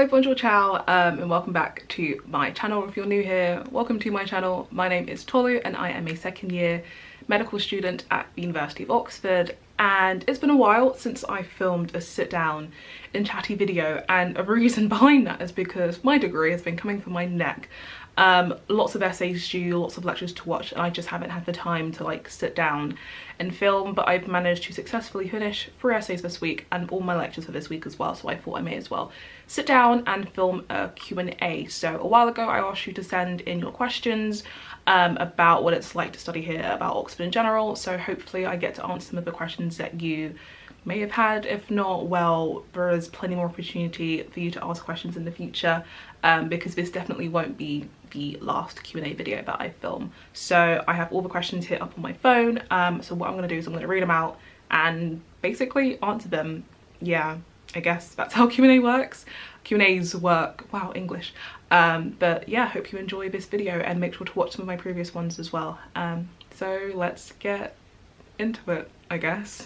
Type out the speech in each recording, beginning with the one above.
Hello, bonjour, ciao, and welcome back to my channel. If you're new here, welcome to my channel. My name is Tolu and I am a second year medical student at the University of Oxford, and it's been a while since I filmed a sit down and chatty video, and a reason behind that is because my degree has been coming for my neck. Lots of essays due, lots of lectures to watch, and I just haven't had the time to like sit down and film, but I've managed to successfully finish 3 essays this week and all my lectures for this week as well, so I thought I may as well sit down and film a Q&A. So a while ago I asked you to send in your questions about what it's like to study here, about Oxford in general, so hopefully I get to answer some of the questions that you may have had. If not, well, there is plenty more opportunity for you to ask questions in the future, because this definitely won't be the last Q&A video that I film. So I have all the questions here up on my phone, so what I'm going to do is I'm going to read them out and basically answer them. Yeah, I guess that's how Q&A works. Q&As work, wow, English. But yeah, hope you enjoy this video and make sure to watch some of my previous ones as well. So let's get into it, I guess.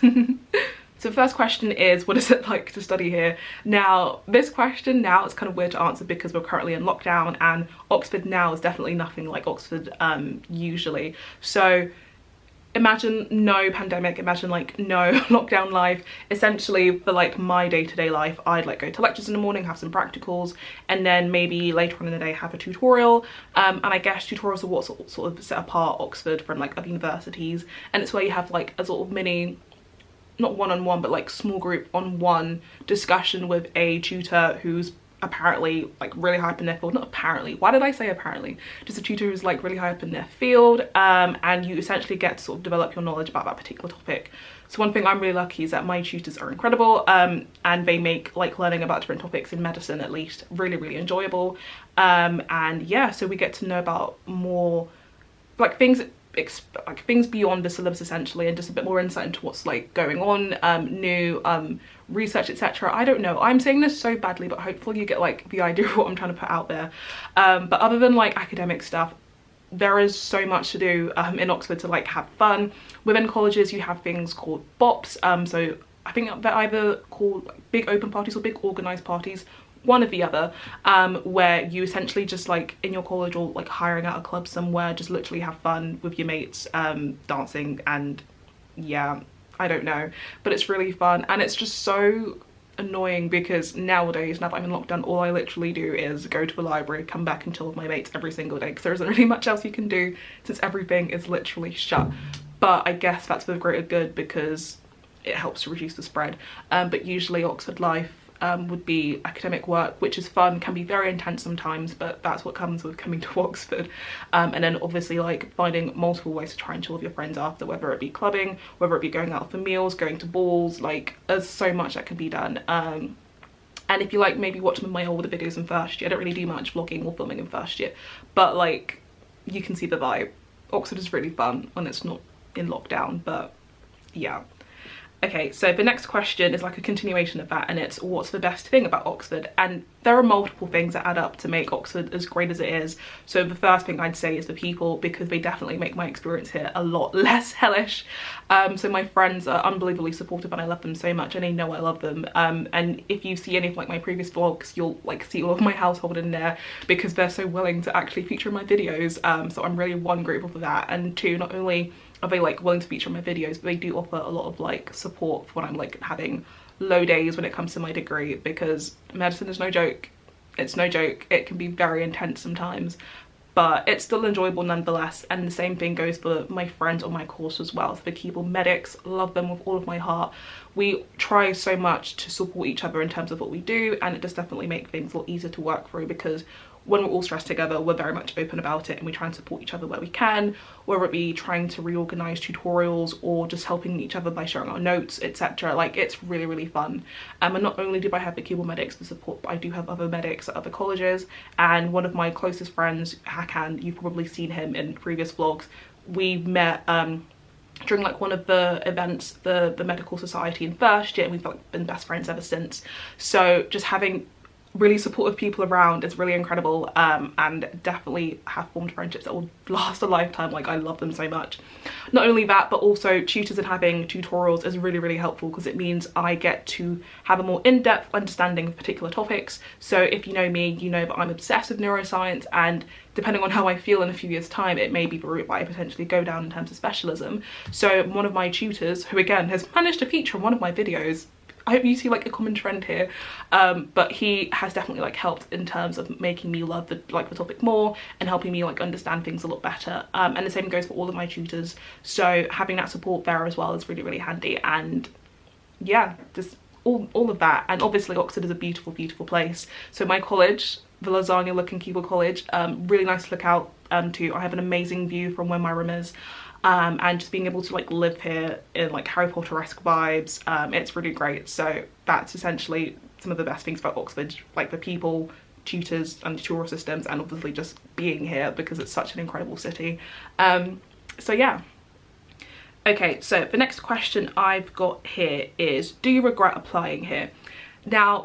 So the first question is, what is it like to study here? Now, this question now it's kind of weird to answer because we're currently in lockdown, and Oxford now is definitely nothing like Oxford usually. So imagine no pandemic, imagine like no lockdown life. Essentially for like my day-to-day life, I'd like go to lectures in the morning, have some practicals, and then maybe later on in the day have a tutorial. And I guess tutorials are what sort of set apart Oxford from like other universities, and it's where you have like a sort of mini, not one-on-one, but like small group on one discussion with a tutor who's apparently like really high up in their field. Not apparently, why did I say apparently? Just a tutor who's like really high up in their field, and you essentially get to sort of develop your knowledge about that particular topic. So one thing I'm really lucky is that my tutors are incredible, and they make like learning about different topics in medicine at least really enjoyable. And yeah, so we get to know about more like things beyond the syllabus essentially, and just a bit more insight into what's like going on, new research, etc. I don't know, I'm saying this so badly, but hopefully you get like the idea of what I'm trying to put out there. But other than like academic stuff, there is so much to do in Oxford to like have fun. Within colleges you have things called BOPs, so I think they're either called like big open parties or big organised parties, one or the other, where you essentially just like in your college or like hiring out a club somewhere, just literally have fun with your mates, dancing, and yeah, I don't know, but it's really fun. And it's just so annoying because nowadays, now that I'm in lockdown, all I literally do is go to a library, come back and chill with my mates every single day, because there isn't really much else you can do since everything is literally shut. But I guess that's for the greater good because it helps to reduce the spread. But usually Oxford life would be academic work, which is fun, can be very intense sometimes, but that's what comes with coming to Oxford. And then obviously like finding multiple ways to try and chill with your friends after, whether it be clubbing, whether it be going out for meals, going to balls, like there's so much that can be done. And if you like maybe watch some of my older videos in first year, I don't really do much vlogging or filming in first year, but like you can see the vibe. Oxford is really fun when it's not in lockdown, but yeah. Okay, so the next question is like a continuation of that, and it's what's the best thing about Oxford? And there are multiple things that add up to make Oxford as great as it is. So the first thing I'd say is the people, because they definitely make my experience here a lot less hellish. So my friends are unbelievably supportive and I love them so much, and they know I love them. And if you see any of like my previous vlogs, you'll like see all of my household in there because they're so willing to actually feature in my videos. So I'm really, one, grateful for that, and two, not only are they like willing to feature in my videos, but they do offer a lot of like support for when I'm like having low days when it comes to my degree, because medicine is no joke. It's no joke. It can be very intense sometimes, but it's still enjoyable nonetheless. And the same thing goes for my friends on my course as well. So the keyboard medics, love them with all of my heart. We try so much to support each other in terms of what we do, and it does definitely make things a lot easier to work through, because when we're all stressed together, we're very much open about it and we try and support each other where we can, whether it be trying to reorganize tutorials or just helping each other by sharing our notes, etc. Like it's really fun. And not only do I have the keyboard medics for support, but I do have other medics at other colleges. And one of my closest friends, Hakan, you've probably seen him in previous vlogs, we met during like one of the events, the medical society in first year, and we've like been best friends ever since. So just having really supportive people around. It's really incredible, and definitely have formed friendships that will last a lifetime. Like, I love them so much. Not only that, but also tutors and having tutorials is really, really helpful, because it means I get to have a more in-depth understanding of particular topics. So if you know me, you know that I'm obsessed with neuroscience, and depending on how I feel in a few years' time, it may be the route that I potentially go down in terms of specialism. So one of my tutors, who again has managed to feature in one of my videos, I hope you see like a common trend here, but he has definitely like helped in terms of making me love the topic more and helping me like understand things a lot better, and the same goes for all of my tutors. So having that support there as well is really, really handy. And yeah, just all of that. And obviously Oxford is a beautiful, beautiful place. So my college, the lasagna looking Keble College, really nice to look out to. I have an amazing view from where my room is. And just being able to like live here in like Harry Potter-esque vibes, it's really great. So that's essentially some of the best things about Oxford, like the people, tutors and tutorial systems, and obviously just being here because it's such an incredible city. So yeah. Okay, so the next question I've got here is, do you regret applying here? Now,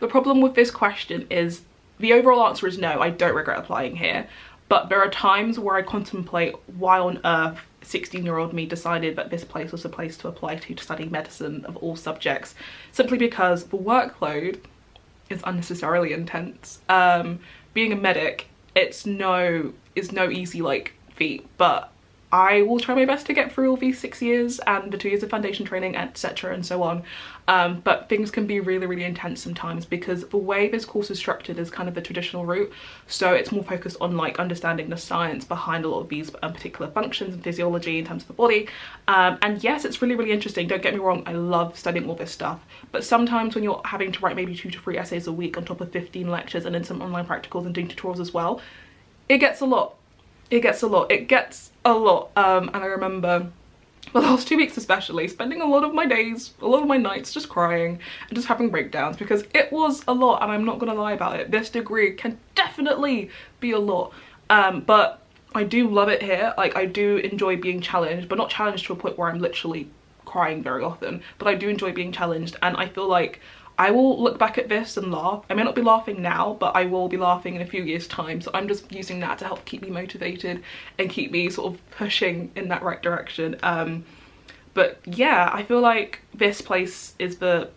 the problem with this question is the overall answer is no, I don't regret applying here. But there are times where I contemplate why on earth 16-year-old me decided that this place was a place to apply to study medicine of all subjects, simply because the workload is unnecessarily intense. Being a medic, it's no easy like feat, but I will try my best to get through all these 6 years and the 2 years of foundation training, etc. and so on. But things can be really, really intense sometimes, because the way this course is structured is kind of the traditional route. So it's more focused on like understanding the science behind a lot of these particular functions and physiology in terms of the body. And yes, it's really, really interesting. Don't get me wrong, I love studying all this stuff. But sometimes when you're having to write maybe 2 to 3 essays a week on top of 15 lectures and then some online practicals and doing tutorials as well, it gets a lot. It gets a lot. And I remember the last 2 weeks especially spending a lot of my days, a lot of my nights just crying and just having breakdowns, because it was a lot, and I'm not gonna lie about it. This degree can definitely be a lot, but I do love it here. Like, I do enjoy being challenged, but not challenged to a point where I'm literally crying very often, but I do enjoy being challenged. And I feel like I will look back at this and laugh. I may not be laughing now, but I will be laughing in a few years' time. So I'm just using that to help keep me motivated and keep me sort of pushing in that right direction. But yeah, I feel like this place is the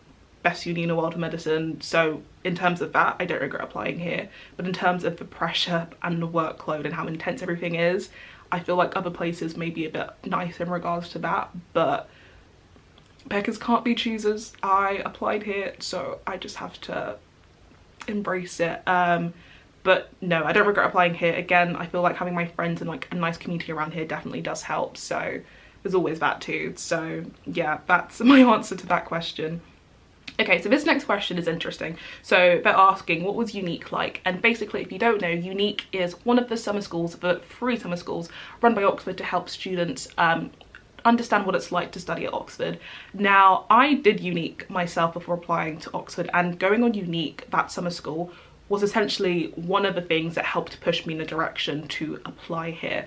best uni in the world of medicine. So in terms of that, I don't regret applying here. But in terms of the pressure and the workload and how intense everything is, I feel like other places may be a bit nicer in regards to that. But beggars can't be choosers. I applied here, so I just have to embrace it. But no, I don't regret applying here. Again, I feel like having my friends and like a nice community around here definitely does help, so there's always that too. So yeah, that's my answer to that question. Okay, so this next question is interesting. So they're asking, what was UNIQ like? And basically, if you don't know, UNIQ is one of the summer schools, the 3 summer schools run by Oxford to help students understand what it's like to study at Oxford. Now, I did UNIQ myself before applying to Oxford, and going on UNIQ, that summer school, was essentially one of the things that helped push me in the direction to apply here.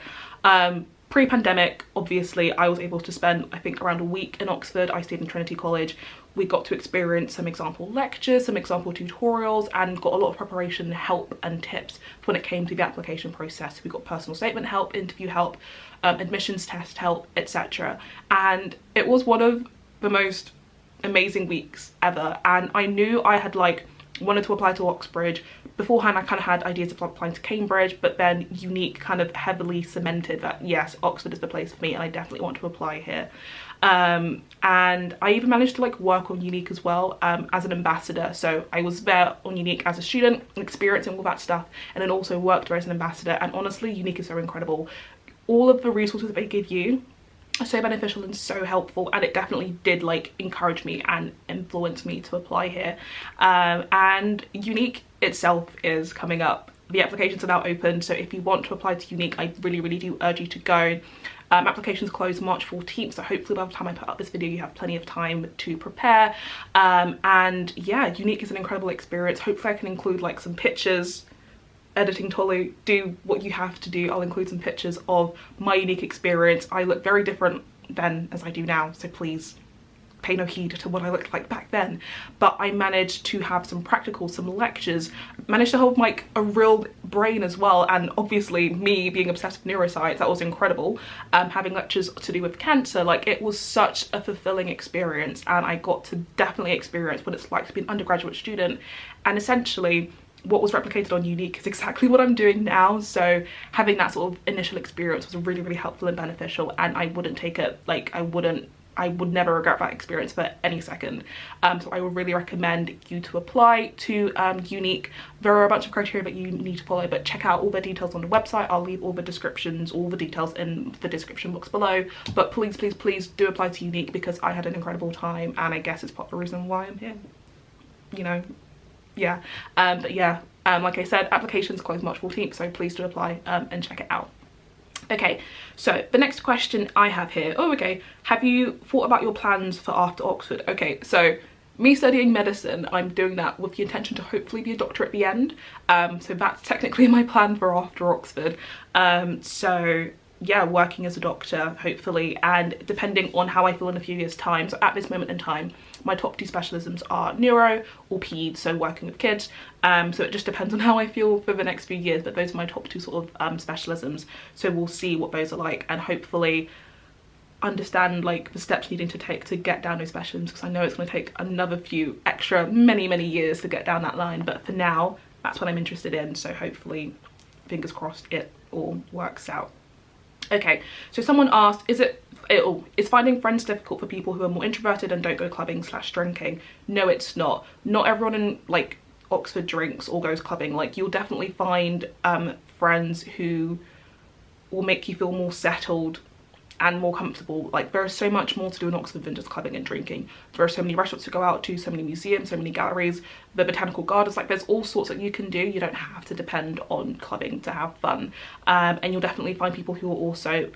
Pre-pandemic, obviously, I was able to spend, I think, around a week in Oxford. I stayed in Trinity College. We got to experience some example lectures, some example tutorials, and got a lot of preparation help and tips when it came to the application process. We got personal statement help, interview help, admissions test help, etc. And it was one of the most amazing weeks ever. And I knew I had like wanted to apply to Oxbridge. Beforehand, I kind of had ideas of applying to Cambridge, but then UNIQ kind of heavily cemented that yes, Oxford is the place for me, and I definitely want to apply here. And I even managed to like work on UNIQ as well, as an ambassador. So I was there on UNIQ as a student, experiencing all that stuff, and then also worked there as an ambassador. And honestly, UNIQ is so incredible. All of the resources that they give you are so beneficial and so helpful, and it definitely did like encourage me and influence me to apply here. And UNIQ itself is coming up. The applications are now open, so if you want to apply to UNIQ, I really do urge you to go. Applications close March 14th, so hopefully by the time I put up this video you have plenty of time to prepare. And yeah, UNIQ is an incredible experience. Hopefully I can include like some pictures. Editing tolu, do what you have to do. I'll include some pictures of my UNIQ experience. I look very different then as I do now, so please pay no heed to what I looked like back then, but I managed to have some practicals, some lectures, managed to hold like a real brain as well, and obviously me being obsessed with neuroscience, that was incredible. Having lectures to do with cancer, like it was such a fulfilling experience, and I got to definitely experience what it's like to be an undergraduate student, and essentially what was replicated on UNIQ is exactly what I'm doing now. So having that sort of initial experience was really, really helpful and beneficial, and I wouldn't take it, like I would never regret that experience for any second. So I would really recommend you to apply to UNIQ. There are a bunch of criteria that you need to follow, but check out all the details on the website. I'll leave all the descriptions, all the details in the description box below. But please, please, please do apply to UNIQ, because I had an incredible time, and I guess it's part of the reason why I'm here, you know. Yeah, but yeah, like I said, applications close March 14th, so please do apply and check it out. Okay, so the next question I have here, oh okay, have you thought about your plans for after Oxford? Okay, so me studying medicine, I'm doing that with the intention to hopefully be a doctor at the end. So that's technically my plan for after Oxford. So yeah, working as a doctor hopefully, and depending on how I feel in a few years time. So at this moment in time, my top 2 specialisms are neuro or peds, so working with kids. So it just depends on how I feel for the next few years, but those are my top 2 sort of specialisms. So we'll see what those are like, and hopefully understand like the steps needing to take to get down those specialisms, because I know it's going to take another few extra many years to get down that line, but for now that's what I'm interested in. So hopefully, fingers crossed, it all works out. Okay, so someone asked, is finding friends difficult for people who are more introverted and don't go clubbing / drinking? No, it's not. Not everyone in like Oxford drinks or goes clubbing. Like you'll definitely find friends who will make you feel more settled and more comfortable. Like there is so much more to do in Oxford than just clubbing and drinking. There are so many restaurants to go out to, so many museums, so many galleries, the botanical gardens, like there's all sorts that you can do. You don't have to depend on clubbing to have fun. And you'll definitely find people who are also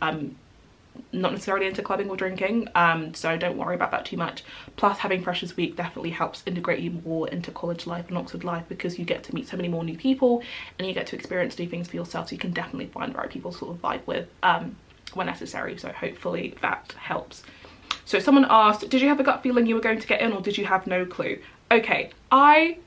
not necessarily into clubbing or drinking, so don't worry about that too much. Plus having Freshers Week definitely helps integrate you more into college life and Oxford life, because you get to meet so many more new people and you get to experience new things for yourself, so you can definitely find the right people to sort of vibe with when necessary. So hopefully that helps. So someone asked, did you have a gut feeling you were going to get in, or did you have no clue? Okay, I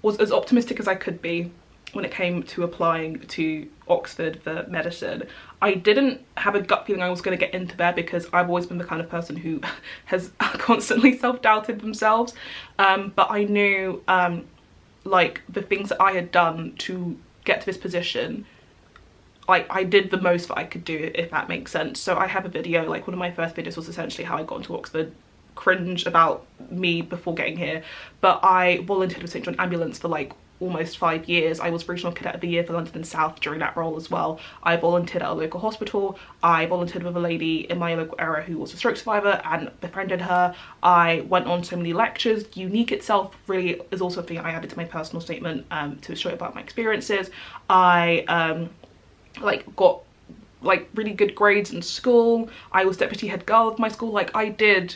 was as optimistic as I could be when it came to applying to Oxford for medicine. I didn't have a gut feeling I was going to get into there, because I've always been the kind of person who has constantly self-doubted themselves, but I knew like the things that I had done to get to this position, I did the most that I could do, if that makes sense. So I have a video, like one of my first videos was essentially how I got into Oxford. Cringe about me before getting here, but I volunteered with St John Ambulance for like almost 5 years. I was Regional Cadet of the Year for London and South during that role as well. I volunteered at a local hospital. I volunteered with a lady in my local area who was a stroke survivor and befriended her. I went on so many lectures. UNIQ itself really is also a thing I added to my personal statement to show about my experiences. I like got like really good grades in school. I was deputy head girl of my school. Like I did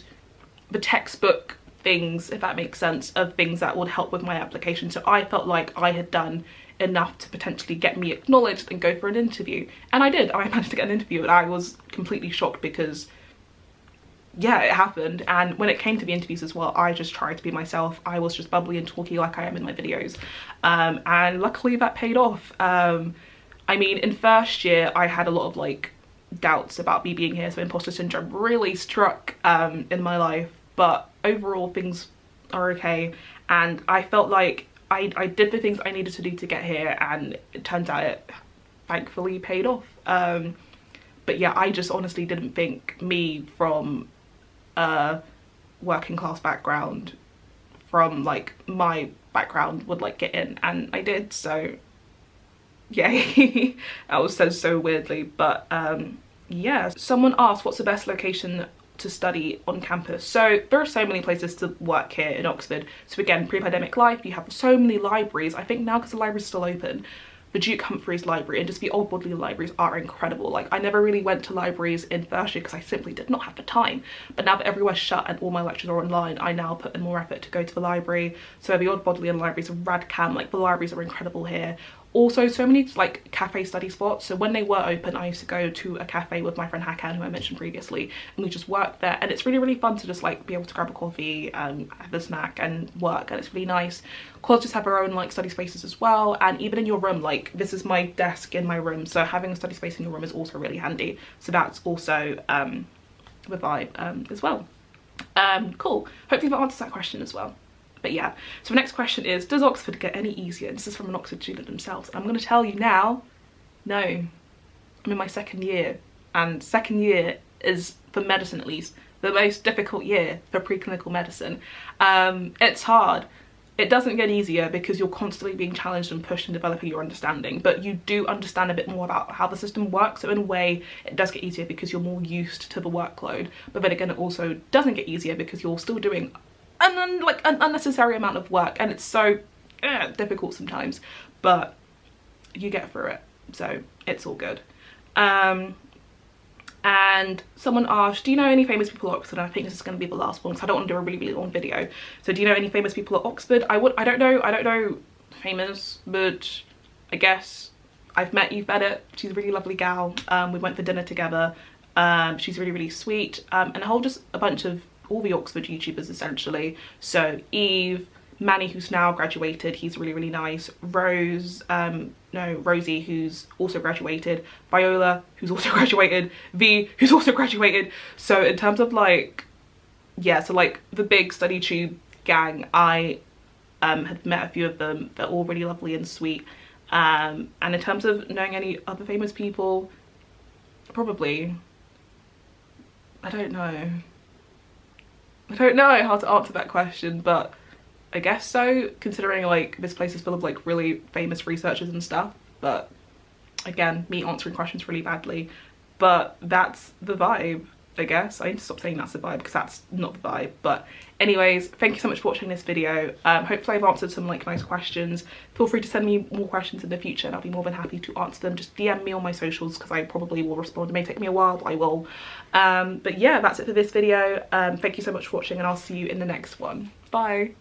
the textbook things, if that makes sense, of things that would help with my application. So I felt like I had done enough to potentially get me acknowledged and go for an interview, and I did. I managed to get an interview, and I was completely shocked because yeah, it happened. And when it came to the interviews as well, I just tried to be myself. I was just bubbly and talky like I am in my videos, and luckily that paid off. I mean, in first year I had a lot of like doubts about me being here, so imposter syndrome really struck in my life, but overall things are okay, and I felt like I did the things I needed to do to get here, and it turns out it thankfully paid off. But yeah, I just honestly didn't think me from a working class background, from like my background, would like get in, and I did, so yay. That was said so weirdly, but yeah. Someone asked, what's the best location to study on campus? So there are so many places to work here in Oxford. So again, pre-pandemic life, you have so many libraries. I think now because the library's still open, the Duke Humphreys Library and just the old Bodleian libraries are incredible. Like I never really went to libraries in first year because I simply did not have the time, but now that everywhere's shut and all my lectures are online, I now put in more effort to go to the library. So the old Bodleian libraries, Radcam, like the libraries are incredible here. also so many like cafe study spots. So when they were open, I used to go to a cafe with my friend Hakan, who I mentioned previously, and we just worked there, and it's really, really fun to just like be able to grab a coffee, have a snack and work, and it's really nice. Colleges have their own like study spaces as well, and even in your room, like this is my desk in my room, so having a study space in your room is also really handy. So that's also the vibe as well. Cool, hopefully that answers that question as well. But yeah, so the next question is, does Oxford get any easier? This is from an Oxford student themselves. I'm going to tell you now, no. I'm in my second year, and second year is, for medicine at least, the most difficult year for preclinical medicine. It's hard. It doesn't get easier because you're constantly being challenged and pushed in developing your understanding, but you do understand a bit more about how the system works. So in a way, it does get easier because you're more used to the workload. But then again, it also doesn't get easier because you're still doing an unnecessary amount of work, and it's so difficult sometimes, but you get through it, so it's all good. And someone asked, do you know any famous people at Oxford? And I think this is going to be the last one because I don't want to do a really, really long video. So do you know any famous people at Oxford? I don't know famous, but I guess I've met Eve Bennett. She's a really lovely gal. We went for dinner together. She's really, really sweet, and a whole just a bunch of all the Oxford YouTubers essentially. So Eve, Manny, who's now graduated, he's really, really nice. Rosie, who's also graduated. Viola, who's also graduated. V, who's also graduated. So in terms of like, yeah, so like the big study tube gang, I had met a few of them. They're all really lovely and sweet. And in terms of knowing any other famous people, probably, I don't know how to answer that question, but I guess so, considering like this place is full of like really famous researchers and stuff. But again, me answering questions really badly, but that's the vibe, I guess. I need to stop saying that's the vibe because that's not the vibe. But anyways, thank you so much for watching this video. Hopefully I've answered some like nice questions. Feel free to send me more questions in the future and I'll be more than happy to answer them. Just DM me on my socials because I probably will respond. It may take me a while, but I will. But yeah, that's it for this video. Thank you so much for watching, and I'll see you in the next one. Bye.